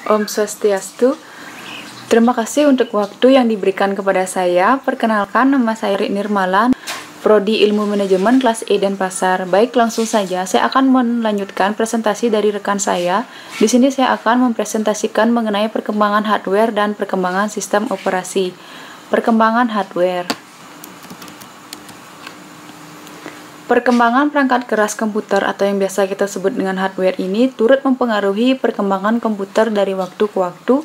Om Swastiastu. Terima kasih untuk waktu yang diberikan kepada saya. Perkenalkan, nama saya Rik Nirmala, Prodi Ilmu Manajemen kelas E Denpasar. Baik, langsung saja saya akan melanjutkan presentasi dari rekan saya. Di sini saya akan mempresentasikan mengenai perkembangan hardware dan perkembangan sistem operasi. Perkembangan hardware. Perkembangan perangkat keras komputer atau yang biasa kita sebut dengan hardware ini turut mempengaruhi perkembangan komputer dari waktu ke waktu.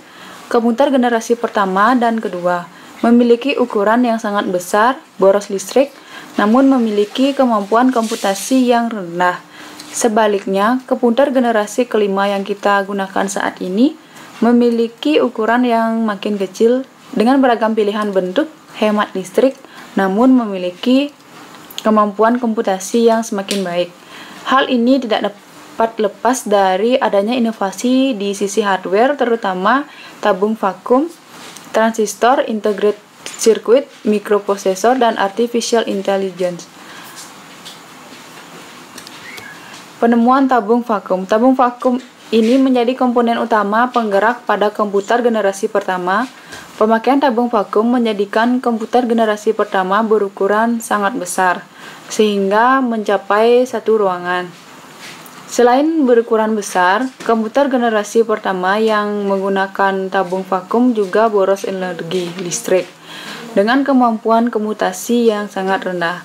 Komputer generasi pertama dan kedua memiliki ukuran yang sangat besar, boros listrik, namun memiliki kemampuan komputasi yang rendah. Sebaliknya, komputer generasi kelima yang kita gunakan saat ini memiliki ukuran yang makin kecil dengan beragam pilihan bentuk, hemat listrik, namun memiliki kemampuan komputasi yang semakin baik. Hal ini tidak dapat lepas dari adanya inovasi di sisi hardware, terutama tabung vakum, transistor, integrated circuit, mikroprosesor, dan artificial intelligence. Penemuan tabung vakum. Tabung vakum ini menjadi komponen utama penggerak pada komputer generasi pertama. Pemakaian tabung vakum menjadikan komputer generasi pertama berukuran sangat besar, sehingga mencapai satu ruangan. Selain berukuran besar, komputer generasi pertama yang menggunakan tabung vakum juga boros energi listrik, dengan kemampuan komutasi yang sangat rendah.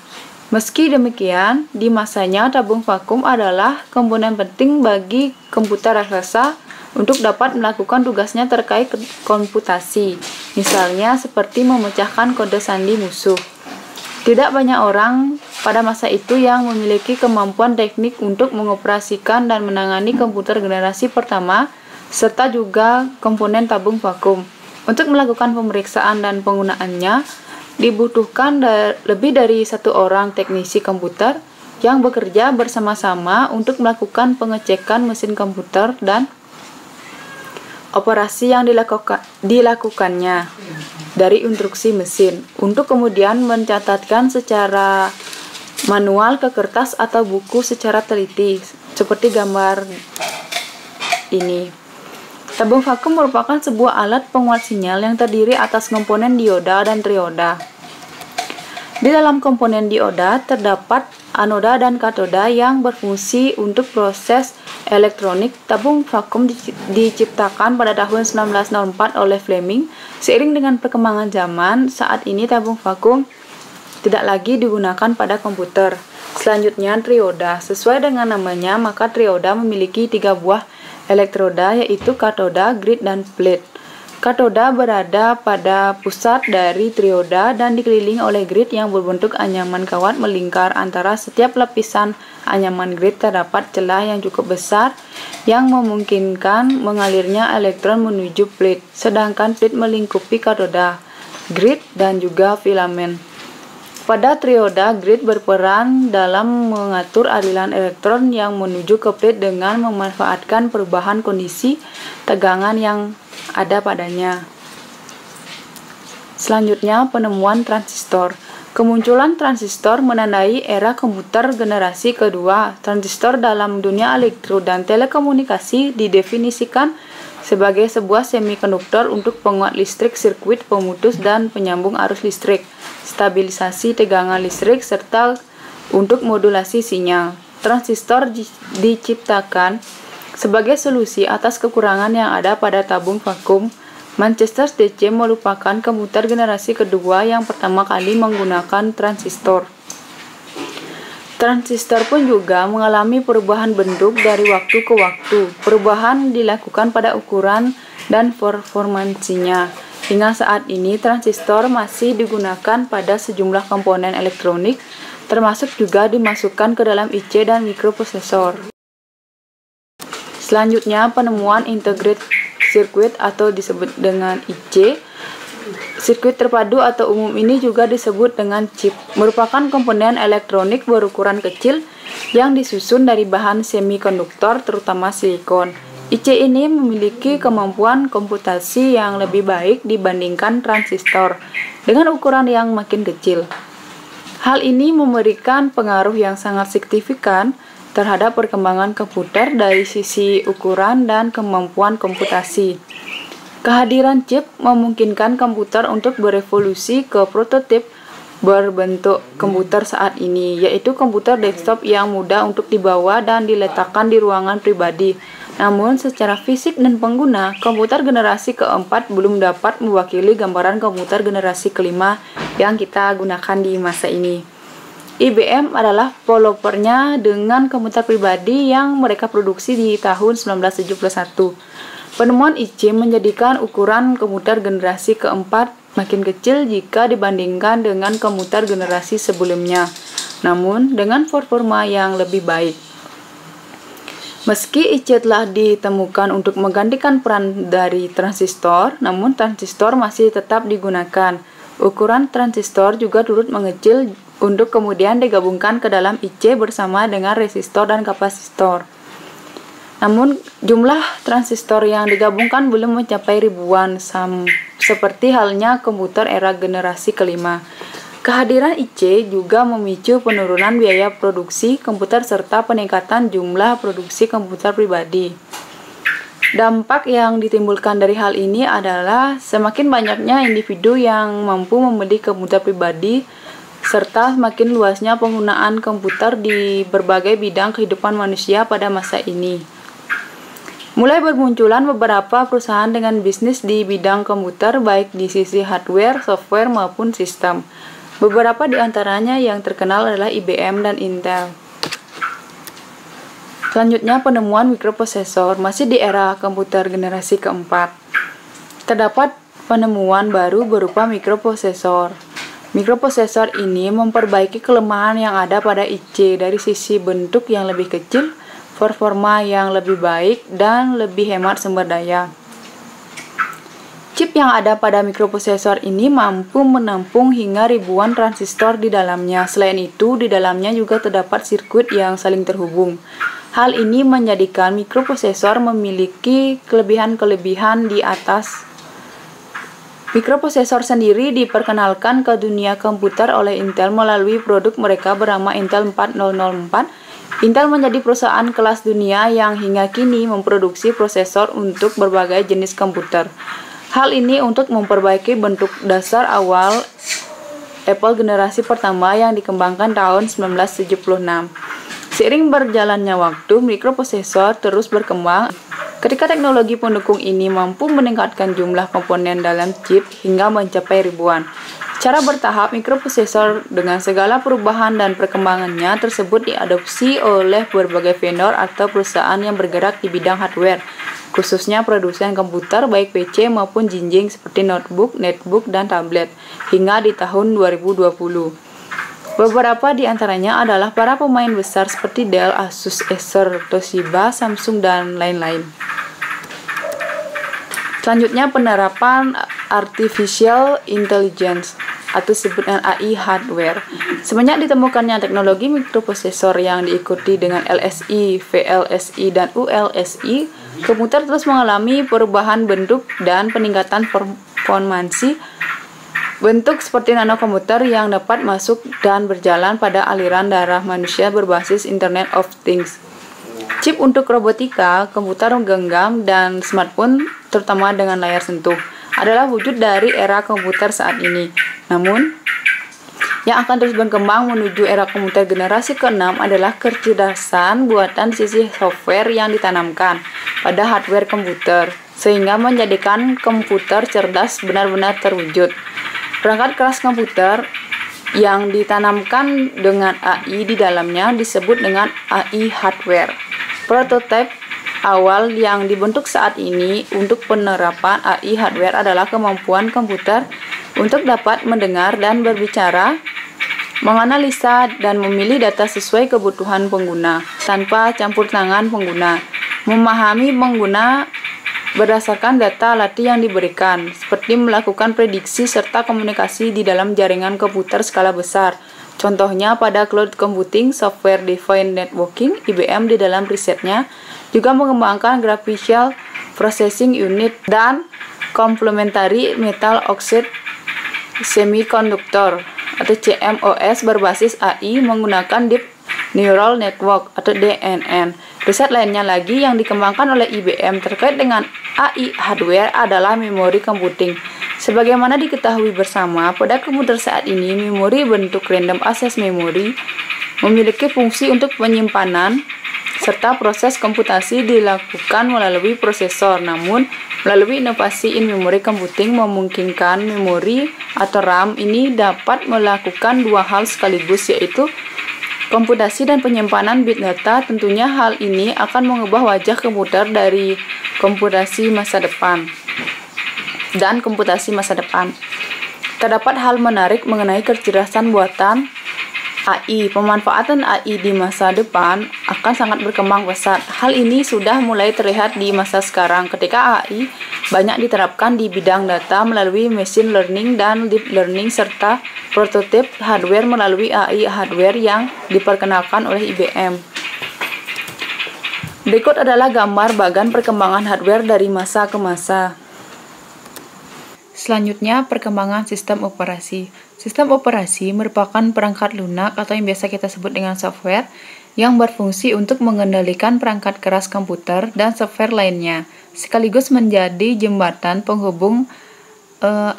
Meski demikian, di masanya tabung vakum adalah komponen penting bagi komputer raksasa untuk dapat melakukan tugasnya terkait komputasi, misalnya seperti memecahkan kode sandi musuh. Tidak banyak orang pada masa itu yang memiliki kemampuan teknik untuk mengoperasikan dan menangani komputer generasi pertama, serta juga komponen tabung vakum. Untuk melakukan pemeriksaan dan penggunaannya, dibutuhkan lebih dari satu orang teknisi komputer yang bekerja bersama-sama untuk melakukan pengecekan mesin komputer dan operasi yang dilakukannya dari instruksi mesin, untuk kemudian mencatatkan secara manual ke kertas atau buku secara teliti, seperti gambar ini. Tabung vakum merupakan sebuah alat penguat sinyal yang terdiri atas komponen dioda dan trioda. Di dalam komponen dioda terdapat anoda dan katoda yang berfungsi untuk proses elektronik. Tabung vakum diciptakan pada tahun 1904 oleh Fleming. Seiring dengan perkembangan zaman, saat ini tabung vakum tidak lagi digunakan pada komputer. Selanjutnya, trioda. Sesuai dengan namanya, maka trioda memiliki 3 buah elektroda, yaitu katoda, grid, dan plate. Katoda berada pada pusat dari trioda dan dikelilingi oleh grid yang berbentuk anyaman kawat melingkar. Antara setiap lapisan anyaman grid terdapat celah yang cukup besar yang memungkinkan mengalirnya elektron menuju plate, sedangkan plate melingkupi katoda, grid, dan juga filamen. Pada trioda, grid berperan dalam mengatur aliran elektron yang menuju ke plate dengan memanfaatkan perubahan kondisi tegangan yang ada padanya. Selanjutnya, penemuan transistor. Kemunculan transistor menandai era komputer generasi kedua. Transistor dalam dunia elektro dan telekomunikasi didefinisikan sebagai sebuah semikonduktor untuk penguat listrik, sirkuit pemutus dan penyambung arus listrik, stabilisasi tegangan listrik, serta untuk modulasi sinyal. Transistor diciptakan sebagai solusi atas kekurangan yang ada pada tabung vakum. Manchester DC merupakan komputer generasi kedua yang pertama kali menggunakan transistor. Transistor pun juga mengalami perubahan bentuk dari waktu ke waktu. Perubahan dilakukan pada ukuran dan performansinya. Hingga saat ini, transistor masih digunakan pada sejumlah komponen elektronik, termasuk juga dimasukkan ke dalam IC dan mikroprosesor. Selanjutnya, penemuan integrated circuit atau disebut dengan IC. Sirkuit terpadu atau umum ini juga disebut dengan chip, merupakan komponen elektronik berukuran kecil yang disusun dari bahan semikonduktor, terutama silikon. IC ini memiliki kemampuan komputasi yang lebih baik dibandingkan transistor dengan ukuran yang makin kecil. Hal ini memberikan pengaruh yang sangat signifikan terhadap perkembangan komputer dari sisi ukuran dan kemampuan komputasi. Kehadiran chip memungkinkan komputer untuk berevolusi ke prototip berbentuk komputer saat ini, yaitu komputer desktop yang mudah untuk dibawa dan diletakkan di ruangan pribadi. Namun, secara fisik dan pengguna, komputer generasi keempat belum dapat mewakili gambaran komputer generasi kelima yang kita gunakan di masa ini. IBM adalah developernya dengan komputer pribadi yang mereka produksi di tahun 1971. Penemuan IC menjadikan ukuran komputer generasi keempat makin kecil jika dibandingkan dengan komputer generasi sebelumnya, namun dengan performa yang lebih baik. Meski IC telah ditemukan untuk menggantikan peran dari transistor, namun transistor masih tetap digunakan. Ukuran transistor juga turut mengecil untuk kemudian digabungkan ke dalam IC bersama dengan resistor dan kapasitor. Namun, jumlah transistor yang digabungkan belum mencapai ribuan, seperti halnya komputer era generasi kelima. Kehadiran IC juga memicu penurunan biaya produksi komputer serta peningkatan jumlah produksi komputer pribadi. Dampak yang ditimbulkan dari hal ini adalah semakin banyaknya individu yang mampu membeli komputer pribadi serta semakin luasnya penggunaan komputer di berbagai bidang kehidupan manusia pada masa ini. Mulai bermunculan beberapa perusahaan dengan bisnis di bidang komputer baik di sisi hardware, software maupun sistem. Beberapa di antaranya yang terkenal adalah IBM dan Intel. Selanjutnya, penemuan mikroprosesor masih di era komputer generasi keempat. Terdapat penemuan baru berupa mikroprosesor. Mikroprosesor ini memperbaiki kelemahan yang ada pada IC dari sisi bentuk yang lebih kecil, performa yang lebih baik, dan lebih hemat sumber daya. Chip yang ada pada mikroprosesor ini mampu menampung hingga ribuan transistor di dalamnya. Selain itu, di dalamnya juga terdapat sirkuit yang saling terhubung. Hal ini menjadikan mikroprosesor memiliki kelebihan-kelebihan di atas. Mikroprosesor sendiri diperkenalkan ke dunia komputer oleh Intel melalui produk mereka bernama Intel 4004. Intel menjadi perusahaan kelas dunia yang hingga kini memproduksi prosesor untuk berbagai jenis komputer. Hal ini untuk memperbaiki bentuk dasar awal Apple generasi pertama yang dikembangkan tahun 1976. Seiring berjalannya waktu, mikroprosesor terus berkembang. Ketika teknologi pendukung ini mampu meningkatkan jumlah komponen dalam chip hingga mencapai ribuan. Secara bertahap, mikroprosesor dengan segala perubahan dan perkembangannya tersebut diadopsi oleh berbagai vendor atau perusahaan yang bergerak di bidang hardware, khususnya produsen komputer baik PC maupun jinjing seperti notebook, netbook, dan tablet, hingga di tahun 2020. Beberapa di antaranya adalah para pemain besar seperti Dell, Asus, Acer, Toshiba, Samsung, dan lain-lain. Selanjutnya, penerapan Artificial Intelligence atau disebutkan AI hardware. Semenjak ditemukannya teknologi mikroprosesor yang diikuti dengan LSI, VLSI, dan ULSI, komputer terus mengalami perubahan bentuk dan peningkatan performansi. Bentuk seperti nanokomputer yang dapat masuk dan berjalan pada aliran darah manusia berbasis Internet of Things. Chip untuk robotika, komputer genggam, dan smartphone, terutama dengan layar sentuh, adalah wujud dari era komputer saat ini. Namun, yang akan terus berkembang menuju era komputer generasi ke-6 adalah kecerdasan buatan sisi software yang ditanamkan pada hardware komputer, sehingga menjadikan komputer cerdas benar-benar terwujud. Perangkat keras komputer yang ditanamkan dengan AI di dalamnya disebut dengan AI hardware. Prototipe awal yang dibentuk saat ini untuk penerapan AI hardware adalah kemampuan komputer untuk dapat mendengar dan berbicara, menganalisa dan memilih data sesuai kebutuhan pengguna tanpa campur tangan pengguna, memahami pengguna berdasarkan data latih yang diberikan, seperti melakukan prediksi serta komunikasi di dalam jaringan komputer skala besar. Contohnya pada cloud computing, software defined networking, IBM di dalam risetnya juga mengembangkan graphical processing unit dan complementary metal oxide semiconductor atau CMOS berbasis AI menggunakan deep Neural Network atau DNN. Riset lainnya lagi yang dikembangkan oleh IBM terkait dengan AI hardware adalah memori computing. Sebagaimana diketahui bersama, pada komputer saat ini memori bentuk random access memory memiliki fungsi untuk penyimpanan serta proses komputasi dilakukan melalui prosesor. Namun, melalui inovasi in-memory computing memungkinkan memori atau RAM ini dapat melakukan dua hal sekaligus, yaitu komputasi dan penyimpanan bit data. Tentunya hal ini akan mengubah wajah komputer dari komputasi masa depan dan komputasi masa depan. Terdapat hal menarik mengenai kecerdasan buatan AI. Pemanfaatan AI di masa depan akan sangat berkembang pesat. Hal ini sudah mulai terlihat di masa sekarang ketika AI banyak diterapkan di bidang data melalui machine learning dan deep learning serta prototip hardware melalui AI hardware yang diperkenalkan oleh IBM. Berikut adalah gambar bagan perkembangan hardware dari masa ke masa. Selanjutnya, perkembangan sistem operasi. Sistem operasi merupakan perangkat lunak atau yang biasa kita sebut dengan software yang berfungsi untuk mengendalikan perangkat keras komputer dan software lainnya, sekaligus menjadi jembatan penghubung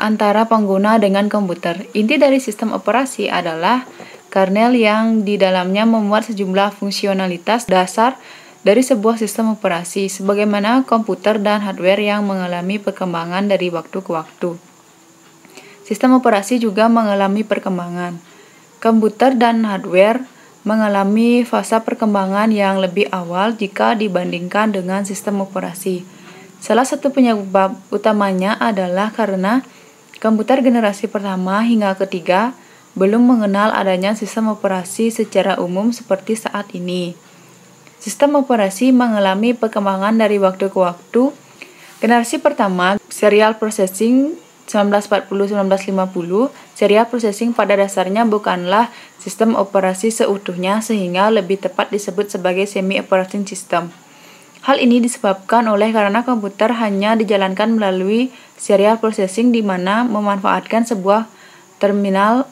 antara pengguna dengan komputer. Inti dari sistem operasi adalah kernel yang di dalamnya memuat sejumlah fungsionalitas dasar dari sebuah sistem operasi, sebagaimana komputer dan hardware yang mengalami perkembangan dari waktu ke waktu. Sistem operasi juga mengalami perkembangan. Komputer dan hardware mengalami fase perkembangan yang lebih awal jika dibandingkan dengan sistem operasi. Salah satu penyebab utamanya adalah karena komputer generasi pertama hingga ketiga belum mengenal adanya sistem operasi secara umum seperti saat ini. Sistem operasi mengalami perkembangan dari waktu ke waktu. Generasi pertama, serial processing 1940-1950, serial processing pada dasarnya bukanlah sistem operasi seutuhnya sehingga lebih tepat disebut sebagai semi-operating system. Hal ini disebabkan karena komputer hanya dijalankan melalui serial processing di mana memanfaatkan sebuah terminal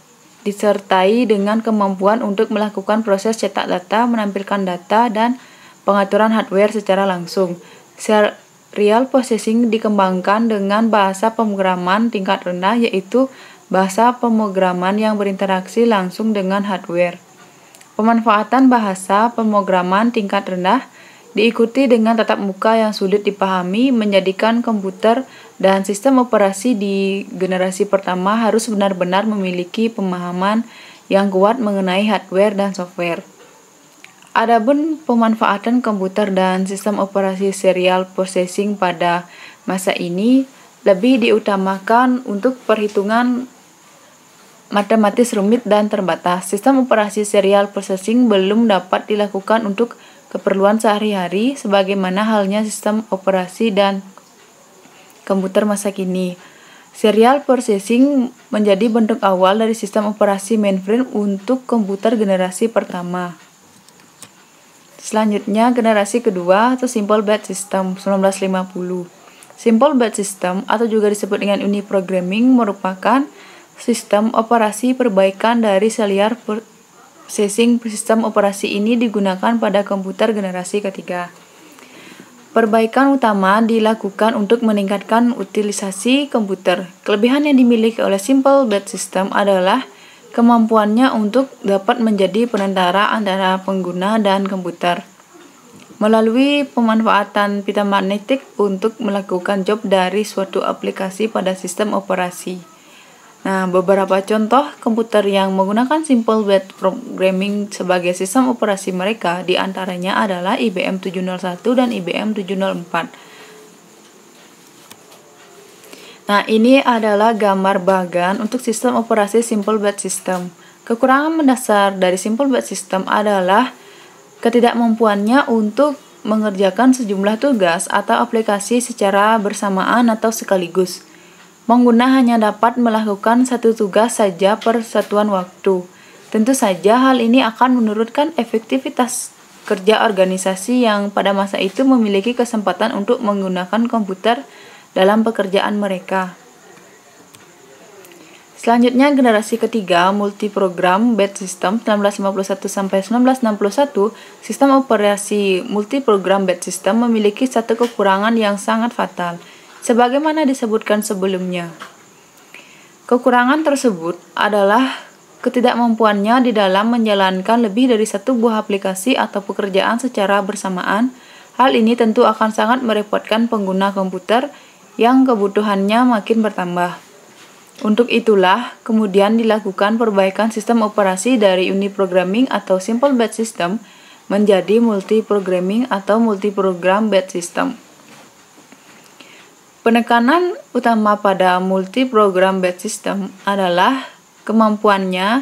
disertai dengan kemampuan untuk melakukan proses cetak data, menampilkan data, dan pengaturan hardware secara langsung. Serial processing dikembangkan dengan bahasa pemrograman tingkat rendah, yaitu bahasa pemrograman yang berinteraksi langsung dengan hardware. Pemanfaatan bahasa pemrograman tingkat rendah diikuti dengan tatap muka yang sulit dipahami, menjadikan komputer dan sistem operasi di generasi pertama harus benar-benar memiliki pemahaman yang kuat mengenai hardware dan software. Adapun pemanfaatan komputer dan sistem operasi serial processing pada masa ini lebih diutamakan untuk perhitungan matematis rumit dan terbatas. Sistem operasi serial processing belum dapat dilakukan untuk keperluan sehari-hari sebagaimana halnya sistem operasi dan komputer masa kini. Serial processing menjadi bentuk awal dari sistem operasi mainframe untuk komputer generasi pertama. Selanjutnya, generasi kedua atau Simple Bed System 1950. Simple Bed System atau juga disebut dengan Uniprogramming merupakan sistem operasi perbaikan dari serial processing. Sistem operasi ini digunakan pada komputer generasi ketiga. Perbaikan utama dilakukan untuk meningkatkan utilisasi komputer. Kelebihan yang dimiliki oleh Simple Bed System adalah kemampuannya untuk dapat menjadi perantara antara pengguna dan komputer melalui pemanfaatan pita magnetik untuk melakukan job dari suatu aplikasi pada sistem operasi. Nah, beberapa contoh komputer yang menggunakan Simple Bed Programming sebagai sistem operasi mereka diantaranya adalah IBM 701 dan IBM 704. Nah, ini adalah gambar bagan untuk sistem operasi Simple Bed System. Kekurangan mendasar dari Simple Bed System adalah ketidakmampuannya untuk mengerjakan sejumlah tugas atau aplikasi secara bersamaan atau sekaligus. Pengguna hanya dapat melakukan satu tugas saja per satuan waktu. Tentu saja hal ini akan menurunkan efektivitas kerja organisasi yang pada masa itu memiliki kesempatan untuk menggunakan komputer dalam pekerjaan mereka. Selanjutnya generasi ketiga multiprogram batch system 1951 sampai 1961. Sistem operasi multiprogram batch system memiliki satu kekurangan yang sangat fatal, sebagaimana disebutkan sebelumnya. Kekurangan tersebut adalah ketidakmampuannya di dalam menjalankan lebih dari satu buah aplikasi atau pekerjaan secara bersamaan. Hal ini tentu akan sangat merepotkan pengguna komputer yang kebutuhannya makin bertambah. Untuk itulah, kemudian dilakukan perbaikan sistem operasi dari uniprogramming atau simple batch system menjadi multiprogramming atau multiprogram batch system. Penekanan utama pada multiprogram batch system adalah kemampuannya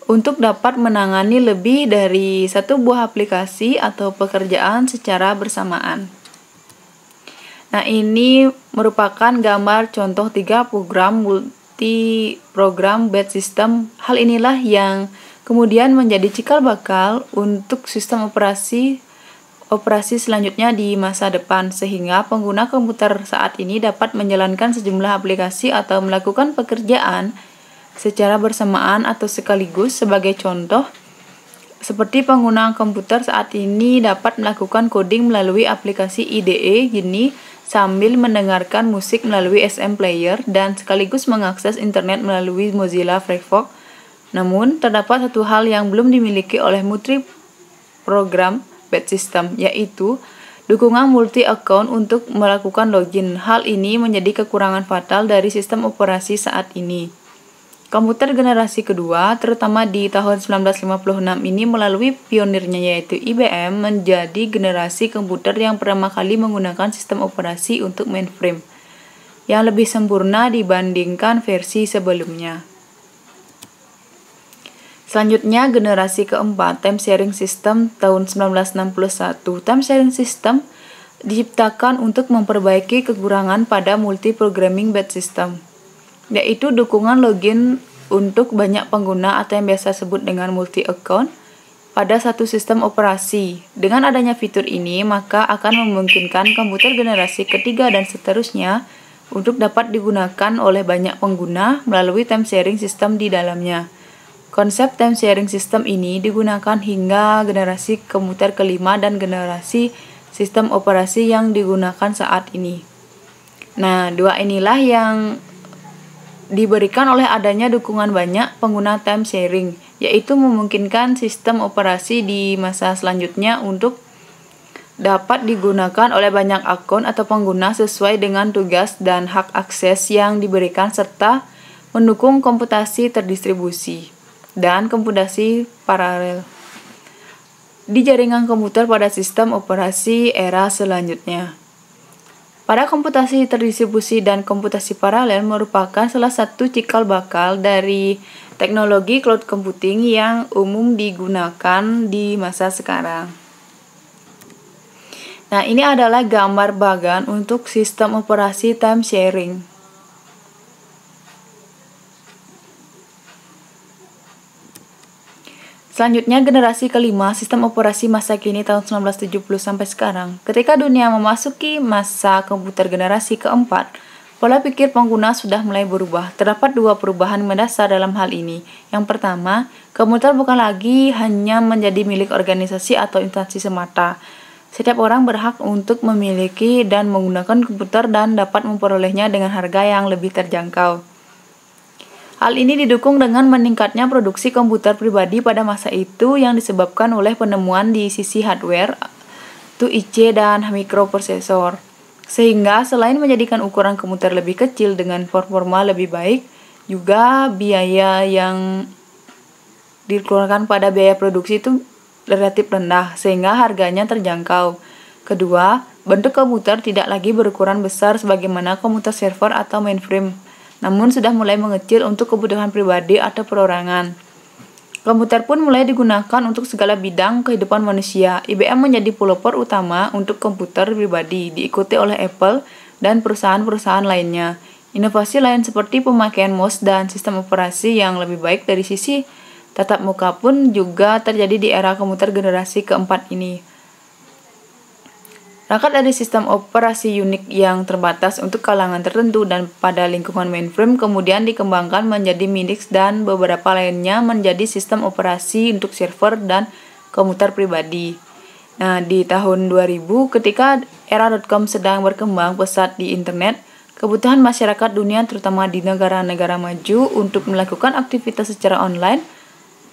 untuk dapat menangani lebih dari satu buah aplikasi atau pekerjaan secara bersamaan. Nah, ini merupakan gambar contoh 3 program multiprogram batch system. Hal inilah yang kemudian menjadi cikal bakal untuk sistem operasi selanjutnya di masa depan, sehingga pengguna komputer saat ini dapat menjalankan sejumlah aplikasi atau melakukan pekerjaan secara bersamaan atau sekaligus. Sebagai contoh, seperti pengguna komputer saat ini dapat melakukan coding melalui aplikasi IDE gini sambil mendengarkan musik melalui SM Player dan sekaligus mengakses internet melalui Mozilla Firefox. Namun, terdapat satu hal yang belum dimiliki oleh multiprogram batch system, yaitu dukungan multi-account untuk melakukan login. Hal ini menjadi kekurangan fatal dari sistem operasi saat ini. Komputer generasi kedua, terutama di tahun 1956 ini melalui pionirnya yaitu IBM, menjadi generasi komputer yang pertama kali menggunakan sistem operasi untuk mainframe, yang lebih sempurna dibandingkan versi sebelumnya. Selanjutnya generasi keempat, time sharing system tahun 1961. Time sharing system diciptakan untuk memperbaiki kekurangan pada multiprogramming batch system, yaitu dukungan login untuk banyak pengguna atau yang biasa disebut dengan multi-account pada satu sistem operasi. Dengan adanya fitur ini, maka akan memungkinkan komputer generasi ketiga dan seterusnya untuk dapat digunakan oleh banyak pengguna melalui time sharing system di dalamnya. Konsep time sharing system ini digunakan hingga generasi komputer kelima dan generasi sistem operasi yang digunakan saat ini. Nah, dua inilah yang diberikan oleh adanya dukungan banyak pengguna time sharing, yaitu memungkinkan sistem operasi di masa selanjutnya untuk dapat digunakan oleh banyak akun atau pengguna sesuai dengan tugas dan hak akses yang diberikan serta mendukung komputasi terdistribusi dan komputasi paralel di jaringan komputer pada sistem operasi era selanjutnya. Pada komputasi terdistribusi dan komputasi paralel merupakan salah satu cikal bakal dari teknologi cloud computing yang umum digunakan di masa sekarang. Nah, ini adalah gambar bagan untuk sistem operasi time sharing. Selanjutnya generasi kelima, sistem operasi masa kini tahun 1970 sampai sekarang. Ketika dunia memasuki masa komputer generasi keempat, pola pikir pengguna sudah mulai berubah. Terdapat dua perubahan mendasar dalam hal ini. Yang pertama, komputer bukan lagi hanya menjadi milik organisasi atau instansi semata. Setiap orang berhak untuk memiliki dan menggunakan komputer dan dapat memperolehnya dengan harga yang lebih terjangkau. Hal ini didukung dengan meningkatnya produksi komputer pribadi pada masa itu yang disebabkan oleh penemuan di sisi hardware, yaitu IC dan mikroprosesor. Sehingga selain menjadikan ukuran komputer lebih kecil dengan performa lebih baik, juga biaya yang dikeluarkan pada biaya produksi itu relatif rendah, sehingga harganya terjangkau. Kedua, bentuk komputer tidak lagi berukuran besar sebagaimana komputer server atau mainframe, namun sudah mulai mengecil untuk kebutuhan pribadi atau perorangan. Komputer pun mulai digunakan untuk segala bidang kehidupan manusia. IBM menjadi pelopor utama untuk komputer pribadi, diikuti oleh Apple dan perusahaan-perusahaan lainnya. Inovasi lain seperti pemakaian mouse dan sistem operasi yang lebih baik dari sisi tatap muka pun juga terjadi di era komputer generasi keempat ini. Berangkat dari sistem operasi unik yang terbatas untuk kalangan tertentu dan pada lingkungan mainframe kemudian dikembangkan menjadi Minix dan beberapa lainnya menjadi sistem operasi untuk server dan komputer pribadi. Nah, di tahun 2000 ketika era .com sedang berkembang pesat di internet, kebutuhan masyarakat dunia terutama di negara-negara maju untuk melakukan aktivitas secara online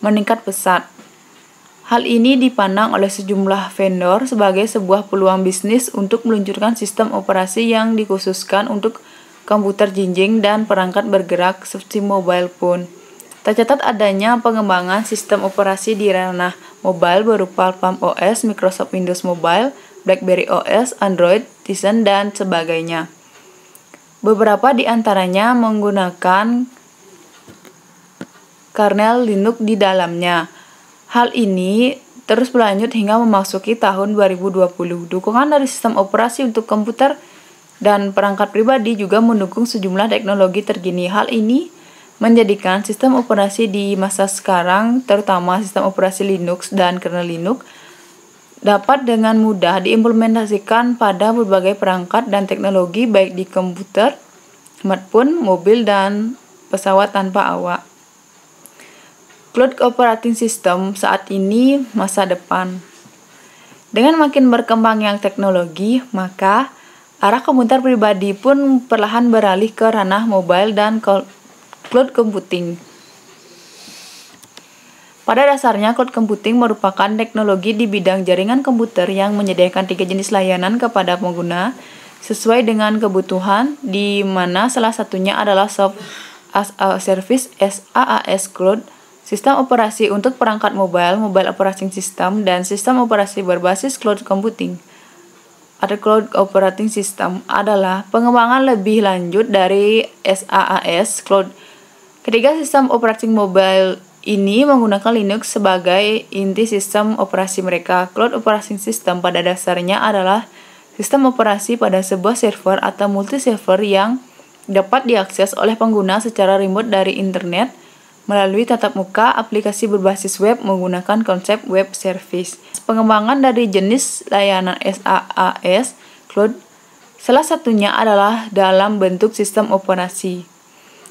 meningkat pesat. Hal ini dipandang oleh sejumlah vendor sebagai sebuah peluang bisnis untuk meluncurkan sistem operasi yang dikhususkan untuk komputer jinjing dan perangkat bergerak seperti mobile phone. Tercatat adanya pengembangan sistem operasi di ranah mobile berupa Palm OS, Microsoft Windows Mobile, BlackBerry OS, Android, Tizen, dan sebagainya. Beberapa di antaranya menggunakan kernel Linux di dalamnya. Hal ini terus berlanjut hingga memasuki tahun 2020. Dukungan dari sistem operasi untuk komputer dan perangkat pribadi juga mendukung sejumlah teknologi terkini. Hal ini menjadikan sistem operasi di masa sekarang, terutama sistem operasi Linux dan kernel Linux, dapat dengan mudah diimplementasikan pada berbagai perangkat dan teknologi baik di komputer, smartphone, mobil, dan pesawat tanpa awak. Cloud Operating System saat ini masa depan. Dengan makin berkembangnya teknologi, maka arah komputer pribadi pun perlahan beralih ke ranah mobile dan cloud computing. Pada dasarnya, cloud computing merupakan teknologi di bidang jaringan komputer yang menyediakan 3 jenis layanan kepada pengguna sesuai dengan kebutuhan, di mana salah satunya adalah Software as a Service SaaS Cloud, sistem operasi untuk perangkat mobile, mobile operating system, dan sistem operasi berbasis cloud computing. Ada Cloud Operating System adalah pengembangan lebih lanjut dari SaaS Cloud. Ketiga sistem operating mobile ini menggunakan Linux sebagai inti sistem operasi mereka. Cloud Operating System pada dasarnya adalah sistem operasi pada sebuah server atau multi-server yang dapat diakses oleh pengguna secara remote dari internet melalui tatap muka aplikasi berbasis web menggunakan konsep web service. Pengembangan dari jenis layanan SaaS Cloud salah satunya adalah dalam bentuk sistem operasi.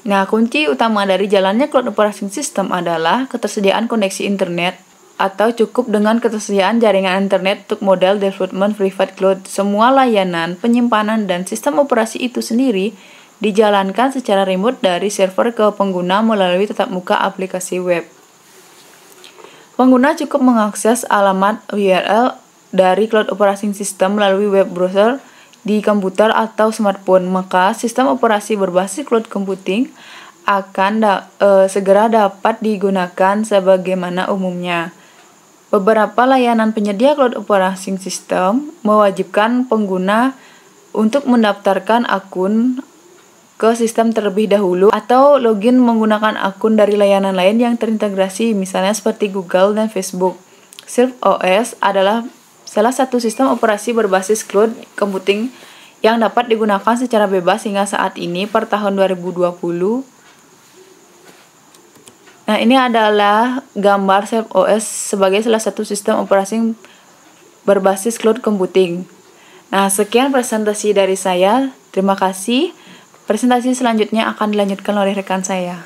Nah, kunci utama dari jalannya Cloud Operating System adalah ketersediaan koneksi internet atau cukup dengan ketersediaan jaringan internet untuk model development private cloud. Semua layanan, penyimpanan, dan sistem operasi itu sendiri dijalankan secara remote dari server ke pengguna melalui tatap muka aplikasi web. Pengguna cukup mengakses alamat URL dari Cloud Operating System melalui web browser di komputer atau smartphone, maka sistem operasi berbasis cloud computing akan segera dapat digunakan sebagaimana umumnya. Beberapa layanan penyedia Cloud Operating System mewajibkan pengguna untuk mendaftarkan akun ke sistem terlebih dahulu atau login menggunakan akun dari layanan lain yang terintegrasi, misalnya seperti Google dan Facebook. Surf OS adalah salah satu sistem operasi berbasis cloud computing yang dapat digunakan secara bebas hingga saat ini per tahun 2020. Nah, ini adalah gambar Surf OS sebagai salah satu sistem operasi berbasis cloud computing. Nah, sekian presentasi dari saya. Terima kasih. Presentasi selanjutnya akan dilanjutkan oleh rekan saya.